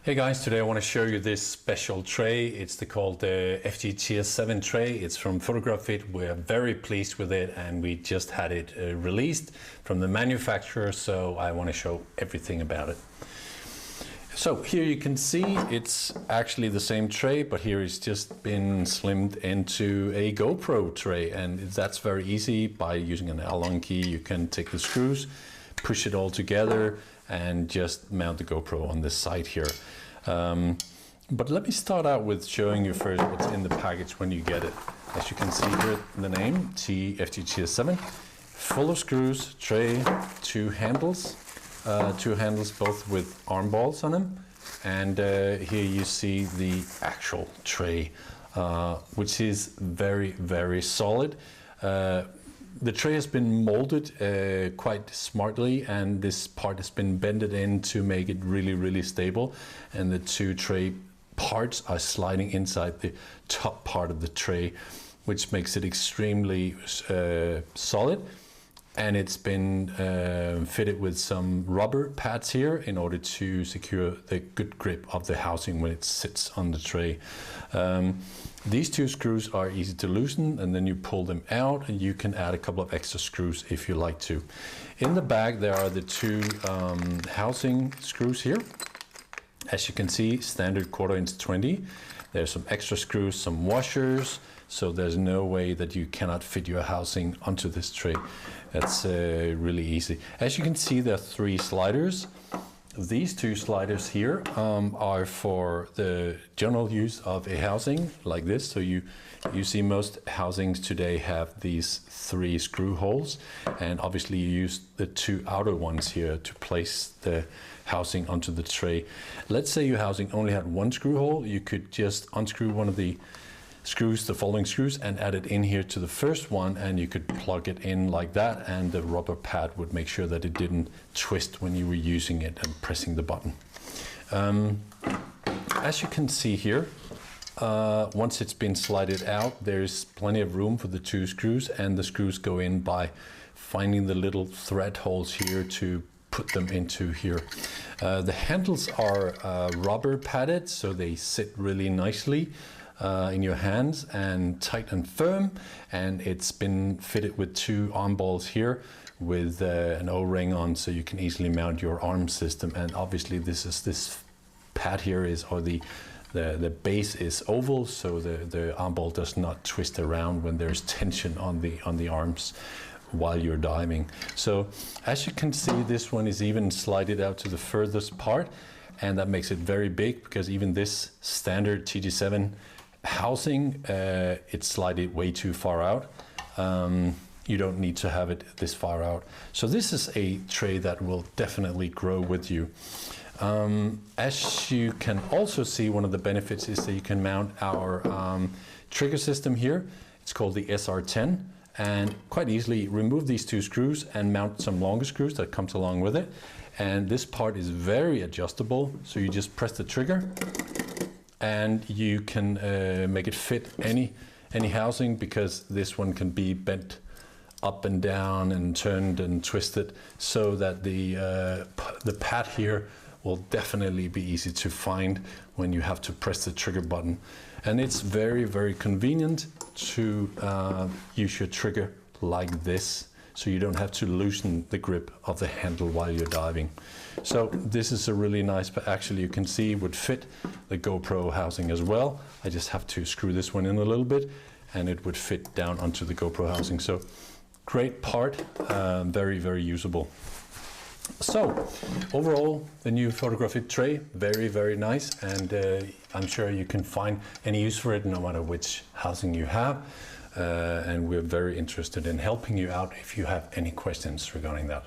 Hey guys, today I want to show you this special tray. It's called the FGTS-7 Tray. It's from FOTOGRAFIT. We're very pleased with it and we just had it released from the manufacturer, so I want to show everything about it. So here you can see it's actually the same tray, but here it's just been slimmed into a Gopro tray, and that's very easy. By using an Allen key you can take the screws, push it all together and just mount the Gopro on this side here. But let me start out with showing you first what's in the package when you get it. As you can see here, the name FGTS-7, full of screws, tray, two handles both with arm balls on them, and here you see the actual tray, which is very solid. The tray has been molded quite smartly, and this part has been bended in to make it really stable, and the two tray parts are sliding inside the top part of the tray, which makes it extremely solid. And it's been fitted with some rubber pads here in order to secure the good grip of the housing when it sits on the tray. These two screws are easy to loosen, and then you pull them out and you can add a couple of extra screws if you like to. In the bag there are the two housing screws here. As you can see, standard 1/4 inch 20. There's some extra screws, some washers, so there's no way that you cannot fit your housing onto this tray. That's really easy. As you can see, there are three sliders. These two sliders here are for the general use of a housing like this. So you see most housings today have these three screw holes, and obviously you use the two outer ones here to place the housing onto the tray. Let's say your housing only had one screw hole. You could just unscrew one of the screws, the folding screws, and add it in here to the first one, and you could plug it in like that, and the rubber pad would make sure that it didn't twist when you were using it and pressing the button. As you can see here, once it's been slided out, there's plenty of room for the two screws, and the screws go in by finding the little thread holes here to put them into here. The handles are rubber padded, so they sit really nicely in your hands and tight and firm, and it's been fitted with two arm balls here with an O-ring on, so you can easily mount your arm system. And obviously this pad here the base is oval, so the arm ball does not twist around when there's tension on the arms while you're diving. So as you can see, this one is even slided out to the furthest part, and that makes it very big, because even this standard TG7 housing, it's slided way too far out. You don't need to have it this far out. So this is a tray that will definitely grow with you. As you can also see, one of the benefits is that you can mount our trigger system here. It's called the SR10, and quite easily remove these two screws and mount some longer screws that comes along with it. And this part is very adjustable, so you just press the trigger and you can make it fit any housing, because this one can be bent up and down and turned and twisted, so that the pad here will definitely be easy to find when you have to press the trigger button. And it's very convenient to use your trigger like this, so you don't have to loosen the grip of the handle while you're diving. So this is a really nice, but actually you can see it would fit the Gopro housing as well. I just have to screw this one in a little bit and it would fit down onto the Gopro housing. So great part, very usable. So overall, the new FOTOGRAFIT tray, very nice, and I'm sure you can find any use for it no matter which housing you have. And we're very interested in helping you out if you have any questions regarding that.